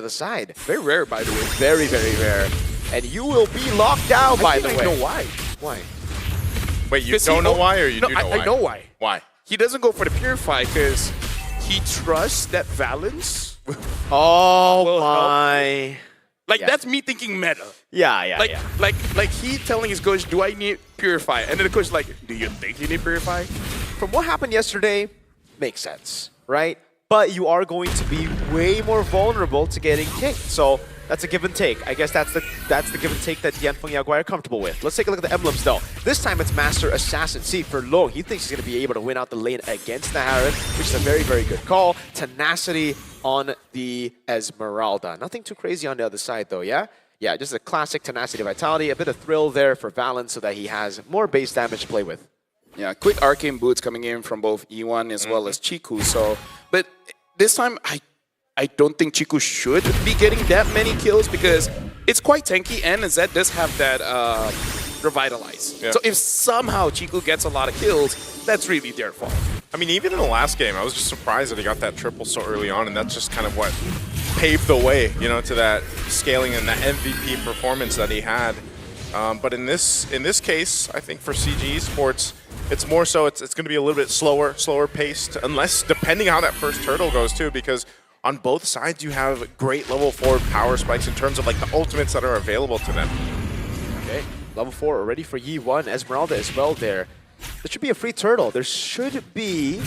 the side. Very rare, by the way. Very, very rare. And you will be locked down, by the way. I know why. Why? Wait, you don't know why, or you do know why? I know why. Why? He doesn't go for the Purify because he trusts that Valence. Oh my. Like, that's me thinking meta. Yeah. Like he telling his coach, do I need Purify? And then the coach is like, do you think you need Purify? From what happened yesterday, makes sense, right? But you are going to be way more vulnerable to getting kicked. So that's a give and take. I guess that's the give and take that Dianfengyaoguai are comfortable with. Let's take a look at the emblems though. This time it's Master Assassin. See, for Long, he thinks he's going to be able to win out the lane against the Harren, which is a very, very good call. Tenacity on the Esmeralda. Nothing too crazy on the other side though, yeah? Yeah, just a classic Tenacity Vitality. A bit of thrill there for Valence so that he has more base damage to play with. Yeah, quick arcane boots coming in from both E1 as well as Chiku. So, but this time I don't think Chiku should be getting that many kills because it's quite tanky and Zed does have that Revitalize. Yeah. So if somehow Chiku gets a lot of kills, that's really their fault. I mean, even in the last game, I was just surprised that he got that triple so early on, and that's just kind of what paved the way, you know, to that scaling and that MVP performance that he had. But in this case, I think for CG Esports, it's more so it's going to be a little bit slower paced, unless depending on how that first turtle goes too, because on both sides you have great level 4 power spikes in terms of like the ultimates that are available to them. Okay, level 4 already for Yi1, Esmeralda as well there. There should be a free turtle. There should be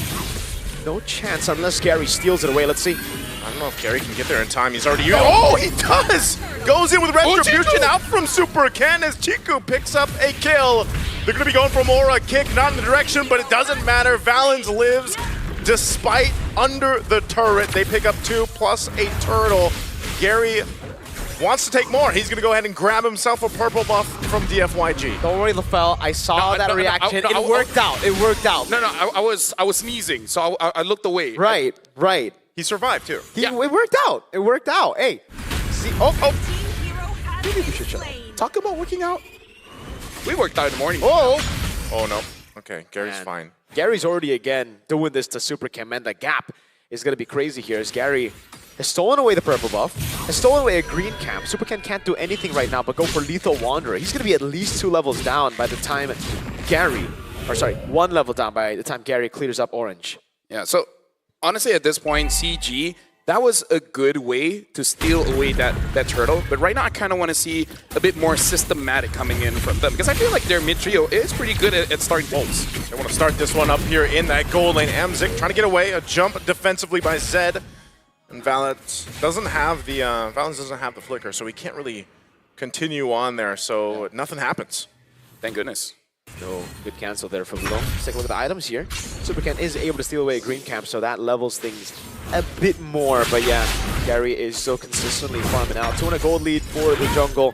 no chance unless Gary steals it away. Let's see. I don't know if Gary can get there in time. He's already... Oh, he does! Goes in with Retribution out from Super Ken as Chiku picks up a kill. They're going to be going for more a kick, not in the direction, but it doesn't matter. Valence lives despite under the turret. They pick up 2 plus a turtle. Gary wants to take more. He's going to go ahead and grab himself a purple buff from DFYG. Don't worry, LaFell. I saw that reaction. It worked out. It worked out. No, I was sneezing, so I looked away. Right. He survived too. It worked out. It worked out. Hey. See. Maybe we should talk about working out. We worked out in the morning. Oh no. Okay, Gary's fine. Gary's already again doing this to Super Chem, and the gap is going to be crazy here as Gary has stolen away the purple buff, has stolen away a green camp. Super Ken can't do anything right now but go for Lethal Wanderer. He's going to be at least 2 levels down by the time Gary, or sorry, 1 level down by the time Gary clears up orange. Yeah, so honestly at this point, CG, that was a good way to steal away that turtle. But right now I kind of want to see a bit more systematic coming in from them because I feel like their mid trio is pretty good at starting pulls. They want to start this one up here in that gold lane. Amzik trying to get away, a jump defensively by Zed. And Valence doesn't have the flicker, so he can't really continue on there. So nothing happens. Thank goodness. No, good cancel there from Long. Let's take a look at the items here. Super Ken is able to steal away a green camp, so that levels things a bit more. But yeah, Gary is so consistently farming out. 200 gold lead for the jungle.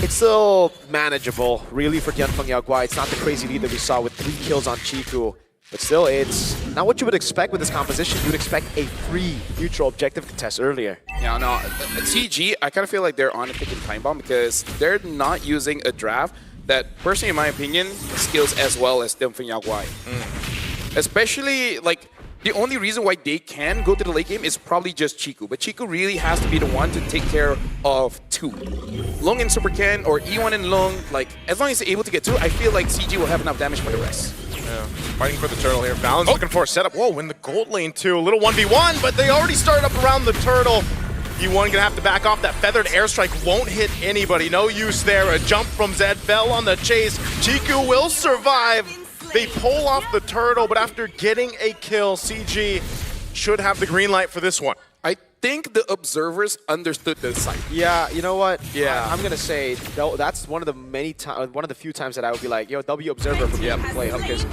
It's still manageable, really, for Dianfengyaoguai. It's not the crazy lead that we saw with 3 kills on Chiku. But still, it's not what you would expect with this composition. You would expect a free neutral objective contest earlier. Yeah, no, at CG, I kind of feel like they're on a ticking time bomb because they're not using a draft that, personally, in my opinion, scales as well as Dianfengyaoguai. Especially, like, the only reason why they can go to the late game is probably just Chiku. But Chiku really has to be the one to take care of 2. Long and Super Ken, or E1 and Long, like, as long as they're able to get 2, I feel like CG will have enough damage for the rest. Yeah, fighting for the turtle here. Valence looking for a setup. Whoa, in the gold lane too. A little 1v1, but they already started up around the turtle. E1 gonna have to back off. That feathered airstrike won't hit anybody. No use there. A jump from Zed fell on the chase. Chiku will survive. They pull off the turtle, but after getting a kill, CG should have the green light for this one. I think the observers understood the site. Yeah, you know what? Yeah, I'm gonna say that's one of the few times that I would be like, yo, W observer for me to play up because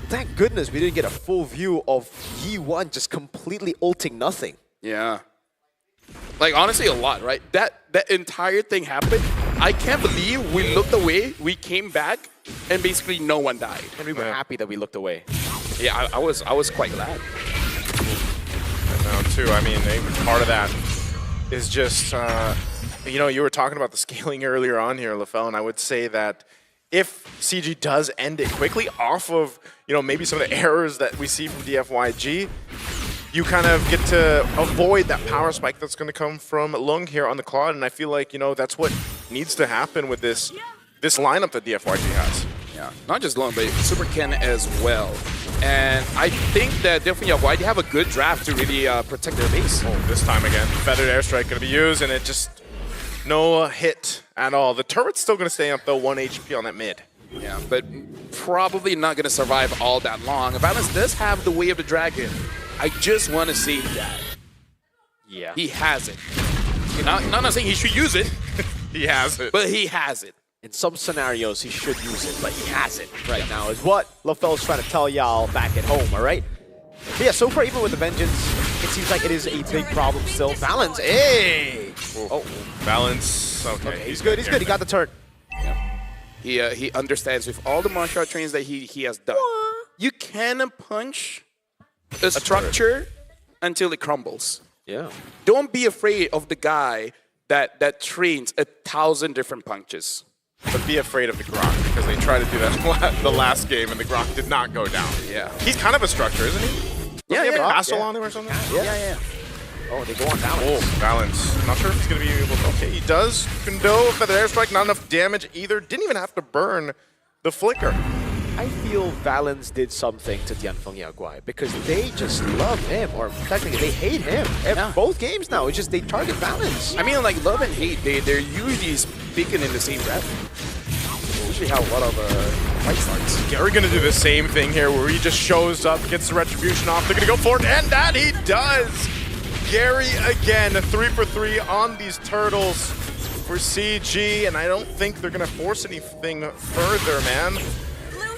thank goodness we didn't get a full view of Yi1 just completely ulting nothing. Yeah, like honestly, a lot, right? That entire thing happened. I can't believe we looked away, we came back, and basically no one died. And we were happy that we looked away. Yeah, I was quite glad. Too. I mean, part of that is just, you know, you were talking about the scaling earlier on here, LaFell, and I would say that if CG does end it quickly off of, you know, maybe some of the errors that we see from DFYG, you kind of get to avoid that power spike that's going to come from Lung here on the Claude, and I feel like, you know, that's what needs to happen with this lineup that DFYG has. Yeah, not just Lung, but Super Ken as well. And I think that Dianfengyaoguai, they have a good draft to really protect their base. Oh, this time again, Feathered Airstrike going to be used, and it just no hit at all. The turret's still going to stay up, though, 1 HP on that mid. Yeah, but probably not going to survive all that long. Balance does have the Way of the Dragon. I just want to see that. Yeah. He has it. Not saying he should use it, He has it. but he has it. In some scenarios, he should use it, but he has it right now, is what LaFell's trying to tell y'all back at home, all right? But yeah, so far, even with the Vengeance, it seems like it is a big problem still. Balance, hey! Oh, Balance. Okay, he's good, he's good. He got the turn. He understands with all the martial art trains that he has done. You can punch a structure until it crumbles. Yeah. Don't be afraid of the guy that trains 1,000 different punches. But be afraid of the Grok, because they tried to do that the last game, and the Grok did not go down. Yeah. He's kind of a structure, isn't he? Yeah, Doesn't he have a yeah. castle on him or something? Yeah. Oh, they go on Balance. Oh, Balance. Not sure if he's going to be able to. Okay, he does. Kundo, Feather Airstrike, not enough damage either. Didn't even have to burn the Flicker. I feel Valens did something to Dianfengyaoguai because they just love him, or technically they hate him. Both games now, it's just they target Valens. I mean, like, love and hate, they're usually speaking in the same breath. Usually how a lot of fight starts. Gary going to do the same thing here where he just shows up, gets the Retribution off. They're going to go for it, and that he does! Gary again, 3 for 3 on these turtles for CG, and I don't think they're going to force anything further, man.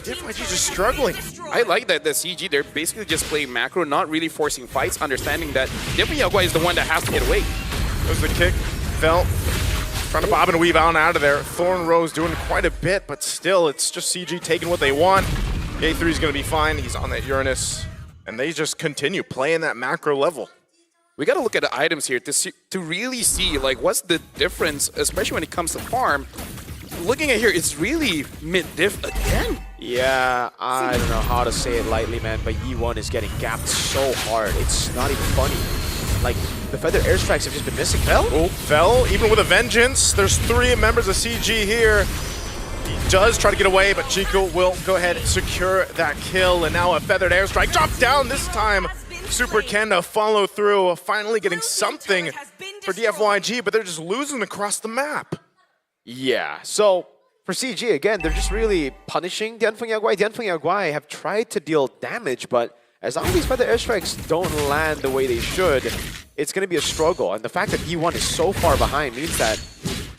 DFYG just struggling. I like that the CG, they're basically just playing macro, not really forcing fights, understanding that Dianfengyaoguai is the one that has to get away. There's the kick, fell. Trying to bob and weave out of there. Thorn Rose doing quite a bit, but still, it's just CG taking what they want. A3 is going to be fine. He's on that Uranus, and they just continue playing that macro level. We got to look at the items here to really see, like, what's the difference, especially when it comes to farm. Looking at here, it's really mid-diff again. Yeah, I don't know how to say it lightly, man, but E1 is getting gapped so hard. It's not even funny. Like, the Feather Airstrikes have just been missing. Fell? Oh, fell, even with a Vengeance. There's 3 members of CG here. He does try to get away, but Chico will go ahead and secure that kill. And now a Feathered Airstrike dropped down this time. Super Ken to follow through, finally getting something for DFYG, but they're just losing across the map. Yeah, so for CG, again, they're just really punishing Dianfengyaoguai. Dianfengyaoguai have tried to deal damage, but as long as these Feather Airstrikes don't land the way they should, it's going to be a struggle. And the fact that E1 is so far behind means that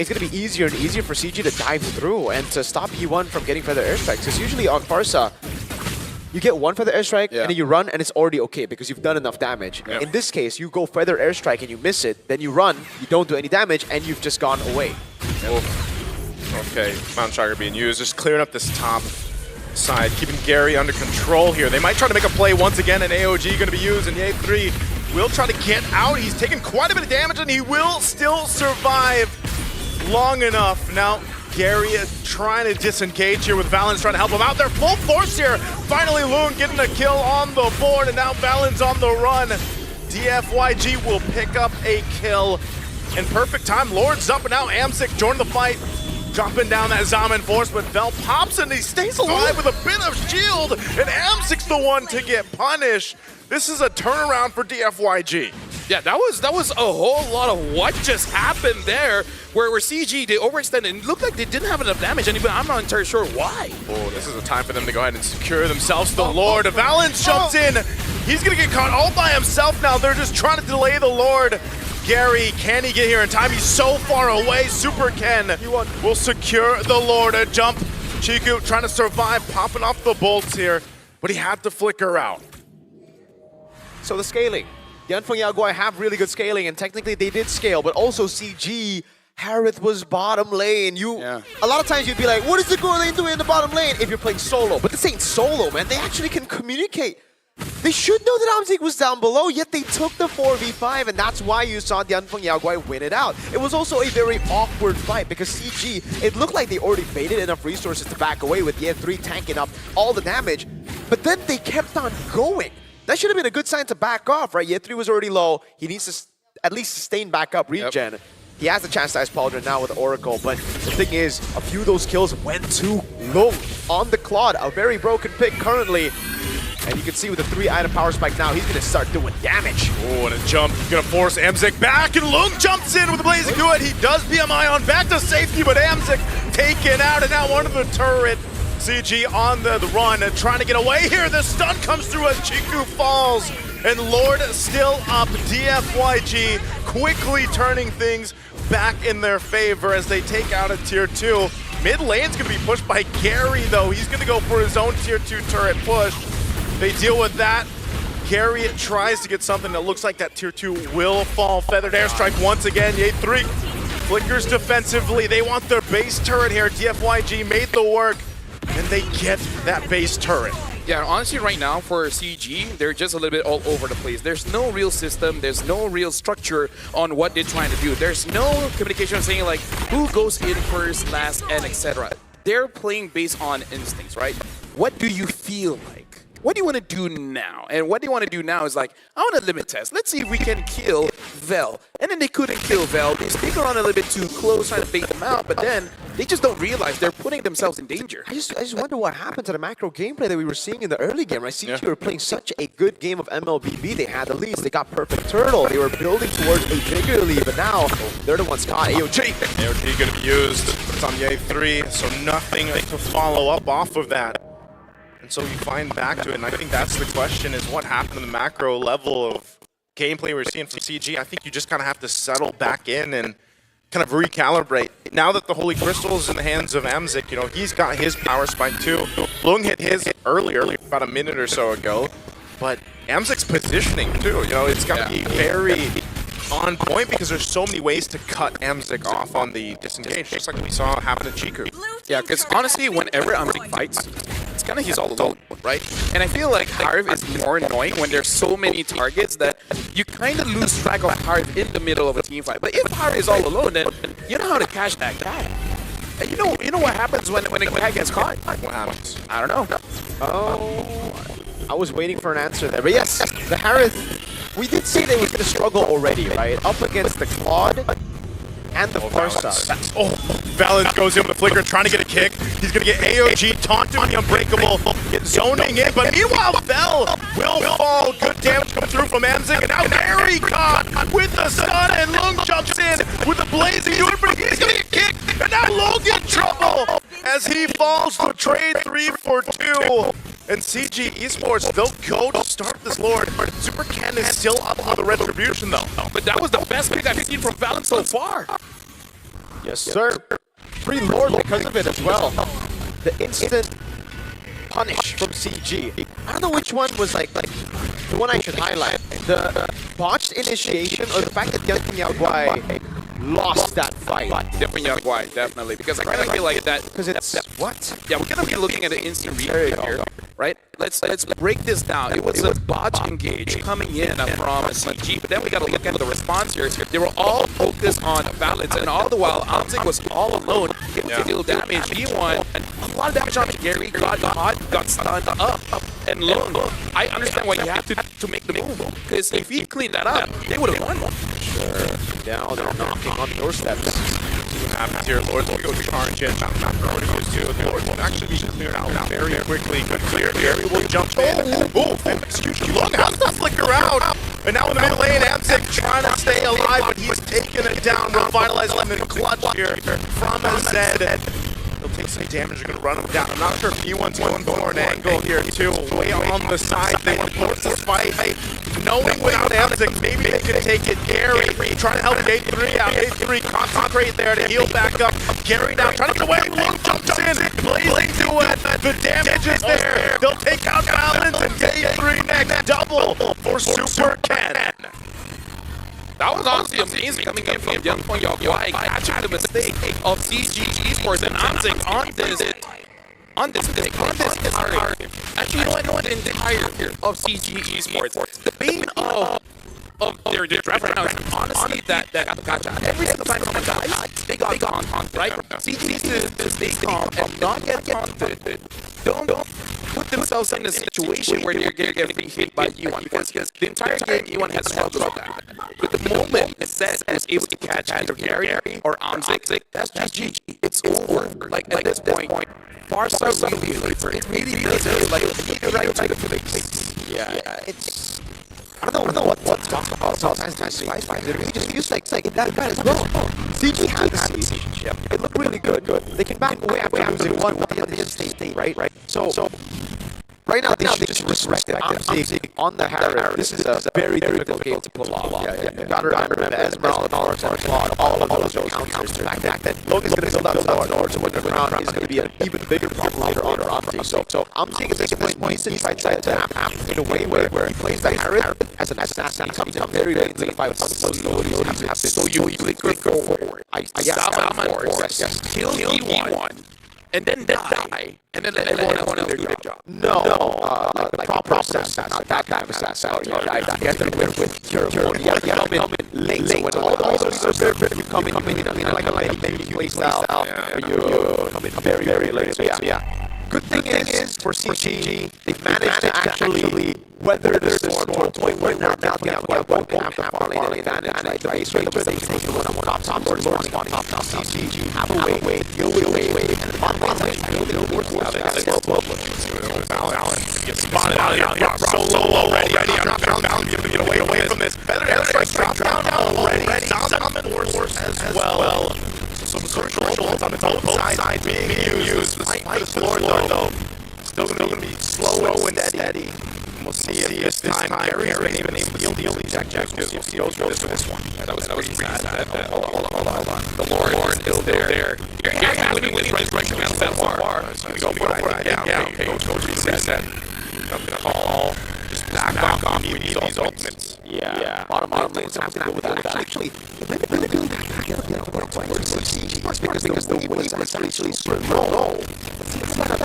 it's going to be easier and easier for CG to dive through and to stop E1 from getting Feather Airstrikes. Because usually on Farsa, you get one Feather Airstrike and then you run and it's already okay because you've done enough damage. Yeah. In this case, you go Feather Airstrike and you miss it, then you run, you don't do any damage, and you've just gone away. Okay, Mountain Striker being used, just clearing up this top side, keeping Gary under control here. They might try to make a play once again, and AOG going to be used, and the A3 will try to get out. He's taking quite a bit of damage, and he will still survive long enough. Now, Gary trying to disengage here with Valens trying to help him out. They're full force here. Finally, Loon getting a kill on the board, and now Valens on the run. DFYG will pick up a kill in perfect time. Lord's up, and now Amsic joined the fight. Dropping down that Zaman Force, but Vel pops and he stays alive with a bit of shield, and Amsic's the one to get punished. This is a turnaround for DFYG. Yeah, that was a whole lot of what just happened there, where CG, they overextended and it looked like they didn't have enough damage, and even I'm not entirely sure why. Oh, this is a time for them to go ahead and secure themselves the Lord. Valens jumps in. He's gonna get caught all by himself now. They're just trying to delay the Lord. Gary, can he get here in time? He's so far away. Super Ken will secure the Lord. A jump. Chiku trying to survive, popping off the bolts here, but he had to flicker out. So the scaling. Dianfengyaoguai have really good scaling, and technically they did scale, but also CG, Harith was bottom lane. A lot of times you'd be like, what is the Gore lane doing in the bottom lane if you're playing solo? But this ain't solo, man. They actually can communicate. They should know that Amsic was down below, yet they took the 4v5, and that's why you saw Dianfengyaoguai win it out. It was also a very awkward fight because CG, it looked like they already baited enough resources to back away with the N3 tanking up all the damage, but then they kept on going. that should have been a good sign to back off, right? Year 3 was already low. He needs to at least sustain back up regen. Yep. He has the chance to Ice Pauldron now with Oracle, but the thing is, a few of those kills went too low on the Claude. A very broken pick currently. And you can see with the 3-item power spike now, he's going to start doing damage. Oh, and a jump. Going to force Amzik back, and Lung jumps in with a blazing good. He does BMI on back to safety, but Amzik taken out, and now under the turret. CG on the run and trying to get away here. The stun comes through as Chiku falls. And Lord still up. DFYG quickly turning things back in their favor as they take out a tier 2. Mid lane's going to be pushed by Gary, though. He's going to go for his own tier 2 turret push. They deal with that. Gary tries to get something that looks like that tier 2 will fall. Feathered airstrike once again. Yeet 3 flickers defensively. They want their base turret here. DFYG made the work, and they get that base turret. Yeah, honestly, right now for CG, they're just a little bit all over the place. There's no real system. There's no real structure on what they're trying to do. There's no communication saying like who goes in first, last, and etc. They're playing based on instincts, right? What do you feel like? What do you want to do now? And what they want to do now is like, I want to limit test. Let's see if we can kill Vel. And then they couldn't kill Vel. They sneak around a little bit too close, trying to bait them out, but then they just don't realize they're putting themselves in danger. I just wonder what happened to the macro gameplay that we were seeing in the early game, right? CG were playing such a good game of MLBB. They had the leads. They got perfect turtle. They were building towards a bigger lead, but now they're the ones caught. AOG. AOG going to be used. It's on Yeet 3, so nothing to follow up off of that. And so you find back to it, and I think that's the question, is what happened in the macro level of gameplay we're seeing from CG. I think you just kind of have to settle back in and kind of recalibrate. Now that the Holy Crystal is in the hands of Amzik, you know, he's got his power spike too. Lung hit his earlier, about a minute or so ago, but Amzik's positioning too, you know, it's got to be very on point because there's so many ways to cut Amzik off on the disengage, just like we saw happen to Chiku. Yeah, because honestly, whenever Amzik fights, it's kind of he's all alone, right? And I feel like Harv is more annoying when there's so many targets that you kind of lose track of Harv in the middle of a team fight. But if Harv is all alone, then you know how to catch that guy. And you know what happens when a guy gets caught? What happens? I don't know. Oh, I was waiting for an answer there. But yes, the Harith, we did say they was going to struggle already, right? Up against the Claude and the Farsa. Oh, Valens goes in with a flicker, trying to get a kick. He's going to get AOG taunting the Unbreakable, zoning in, but meanwhile, Vel will fall. Good damage come through from Amzik, and now Gary caught with the stun, and Lung jumps in with the blazing unit, but he's going to get kicked, and now Lung in trouble as he falls to trade 3 for 2. And CG Esports, they'll go to start this Lord. Super Ken is still up on the retribution though. But that was the best pick I've seen from Valens so far. Yes, sir. Pretty Lord because of it as well. The instant punish from CG. I don't know which one was like the one I should highlight. The botched initiation or the fact that Dianfengyaoguai lost that fight. Dianfengyaoguai, definitely. Because I kind of feel like that. Because it's what? Yeah, we're gonna be looking at an instant replay here, right? Let's break this down. It was a botch engage coming in from CG, but then we got to look at the response here. They were all focused on Valens, and all the while Amzik was all alone, able to deal damage. He won a lot of damage on Gary, got caught, got stunned up, and Lung. I understand why you have to make the move, because if he cleaned that up, they would have won. Sure. Now they're knocking on doorsteps. What happens here? Lord's will go charge in. Lord will actually be cleared out very quickly. Good clear. Gary will jump in. Oh, execution. Lung has to flicker out. And now in the mid lane, Amzik trying to stay alive, but he's taking it down. Revitalizing him in clutch here from Zed. He'll take some damage. They're going to run him down. I'm not sure if he wants to go for an angle here, too. Way on the side. They want to force this fight. Knowing without Amzik, maybe they can take it. Gary trying to help Yeet 3 out. Yeet 3 concentrate there to heal back up. Gary now trying to get away. Lung jumps in. Blazing to it. The damage is there. They'll take out Valens and Yeet 3 next. Double for Super Ken. That was honestly amazing coming in from Dianfengyaoguai, catching the mistake of CG Esports and Amzik on this entire actually, you know what, the entire of CG Esports. The bane of of their draft right now is honestly that gotcha. Every single time someone dies, they got taunted, right? CG needs to stay calm and not get taunted. Don't put themselves in a situation where you're going to get hit by E1 because the entire game E1 has struggled with that. But the moment Zed is able to catch either Gary or Amzik, that's GG. It's over. Like at this point, Barca it really does like the right type of place. Yeah, it's. I don't know what's talking about sometimes it really just feels like that bad as well. CG had the siege. Yeah. It looked really good. They came back away after losing one, but they just stayed, right? So right now they should just respect it. I'm seeing on the Harrow, this is a very difficult game to pull off. Yeah. You gotta remember that Esmeralda, Norris, and Claude, all of those counters. Back then, Logan's gonna build up Norris to win the round is gonna be an even bigger problem later on. So I'm taking this point to try to in a way where he plays the Harrow as an assassin. He comes in very late in the fight. So you go forward. I stop him forward. Kill E1. And then die, and then let everyone else do their job. No, like the proper assassin, not that kind of assassin. You have to win with your opponent. You have to come in late. So when all those are very, you come in like a baby play style. You come in very late. So yeah. Good thing is for CG, they managed to actually weather the storm to a point where now they have the far lane advantage. Like the base rate, they can take the one on top board, top. Now CG have a way, deal with a way, and the bottom lane, I know they don't work well. Get spotted out, so low already. I'm not bound to get away from this. Better airstrike drop down already. Down the horse as well. Some controls on the side being used. Despite the floor though, still going to be slow and steady. We'll see if this time Gary ain't even able to deal the only Jack goes for this one. That was pretty sad. Hold on. The Lord is still there. Gary winning with right command that far. So we go for it. Yeah, okay. Go reset. Nothing to call. Just back off. We need these ultimates. Yeah. Bottom lane, something to do with that. Actually, really good. Because the wave is actually super low. It's not that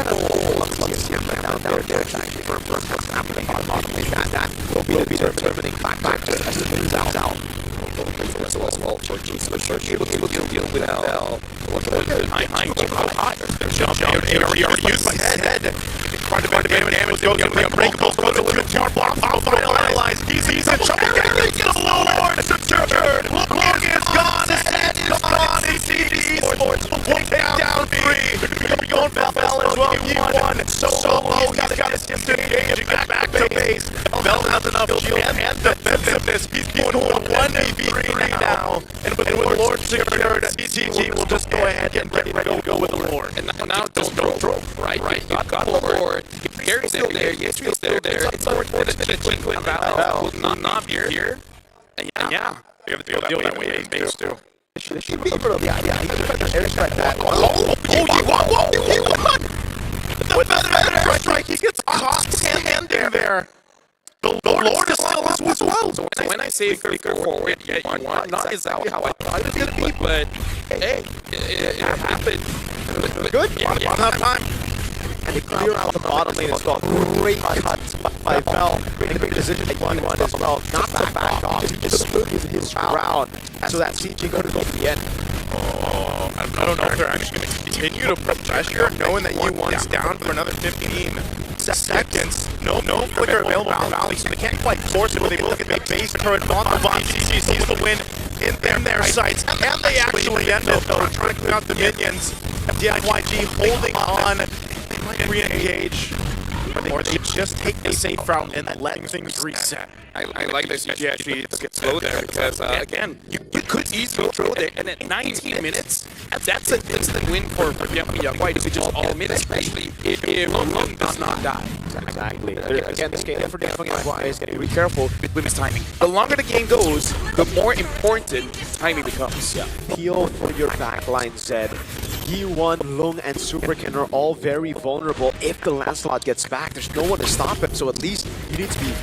down there. Actually, for what's happening on bottom lane, that will be determining factor as it moves out. Able to deal with L. Jump already used by head. Quite a bit of damage. Goes in the unbreakable. Goes to the yard block. Finalized. He's in trouble. Gets lowered. Secured. Logan is gone. Head is gone. Esport will take down 3. Going for Bell as well. E1. So he's got to disengage. Back to base. Bell has enough shield and defensiveness. He's going 1v3 now. And with Lord secured, CG will just go ahead and get ready to go with the Lord. And now just don't throw. Right. Got the Lord. Gary's still there. Yes, still there. It's the Val not here. And yeah, you have to deal that way in base too. He beat airstrike that. He won! With the airstrike, he gets caught and there. The Lord is still as well. So when I say go forward, yeah, you want not exactly how I thought it was going to be, but hey, it happened. Good. Bottom time. And they clear out the bottom lane as well. Great cuts by Bell. Great position by E1 as well. Not to back off. Just split his round so that CG could go to the end. I don't know if they're actually going to continue to put pressure, knowing that E1's down for another 15 seconds. No flicker available on Valley, so they can't quite force it when they look at the base turret on the bottom. CG sees the win in their sights, and they actually end up trying to clear out the minions. DFYG holding on. Re-engage, or they just take the safe route and let things reset. I like that CG actually gets slow there because, again, you could easily throw there, and at 19 minutes, that's an instant win for DFYG to just all minutes, especially if Lung does not die. Exactly. Again, this game for DFYG is going to be careful with his timing. The longer the game goes, the more important timing becomes. Yeah. Peel for your backline, Zed. E1, Lung, and Superkin are all very vulnerable. If the Lancelot gets back, there's no one to stop him, so at least you need to be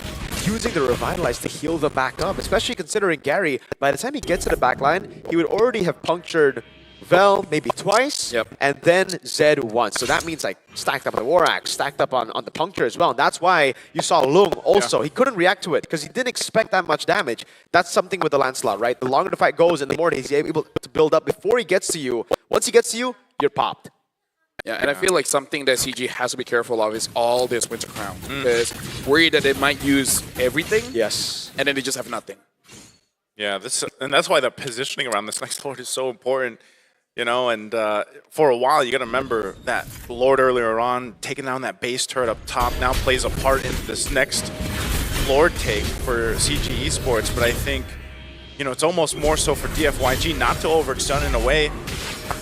using the Revitalize to heal the back up, especially considering Gary, by the time he gets to the back line, he would already have punctured Vel maybe twice, Yep. and then Zed once. So that means like stacked up on the War Axe, stacked up on the Puncture as well. And that's why you saw Lung also. He couldn't react to it because he didn't expect that much damage. That's something with the Lancelot, right? The longer the fight goes and the more he's able to build up before he gets to you. Once he gets to you, you're popped. Yeah, and I feel like something that CG has to be careful of is all this Winter Crown. Because worried that they might use everything, Yes. and then they just have nothing. Yeah, and that's why the positioning around this next Lord is so important. You know, and for a while, you got to remember that Lord earlier on, taking down that base turret up top, now plays a part in this next Lord take for CG Esports. But I think, you know, it's almost more so for DFYG not to overextend in a way,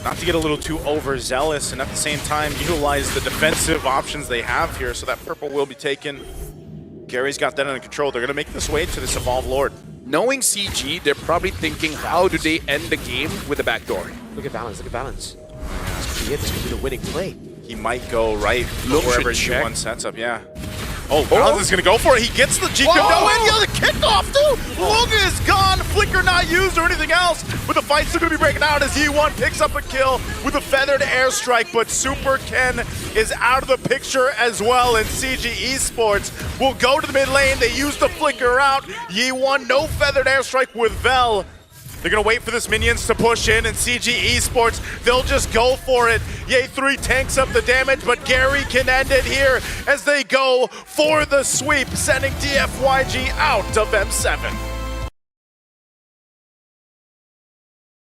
not to get a little too overzealous, and at the same time, utilize the defensive options they have here. So that purple will be taken. Gary's got that under control. They're going to make this way to this Evolved Lord. Knowing CG, they're probably thinking, how do they end the game with a backdoor? Look at Balance, look at Balance. This could be it, this could be the winning play. He might go right Look, wherever should check. G1 sets up, yeah. Oh, Balance is going to go for it. He gets the G no, and yeah, the kickoff too. Lunga is gone. Flicker not used or anything else. But the fight's still going to be breaking out as Yi1 picks up a kill with a feathered airstrike. But Super Ken is out of the picture as well. And CG Esports will go to the mid lane. They use the Flicker out. Yi1, no feathered airstrike with Vel. They're going to wait for this minions to push in, and CG Esports, they'll just go for it. Ye3 tanks up the damage, but Gary can end it here as they go for the sweep, sending DFYG out of M7.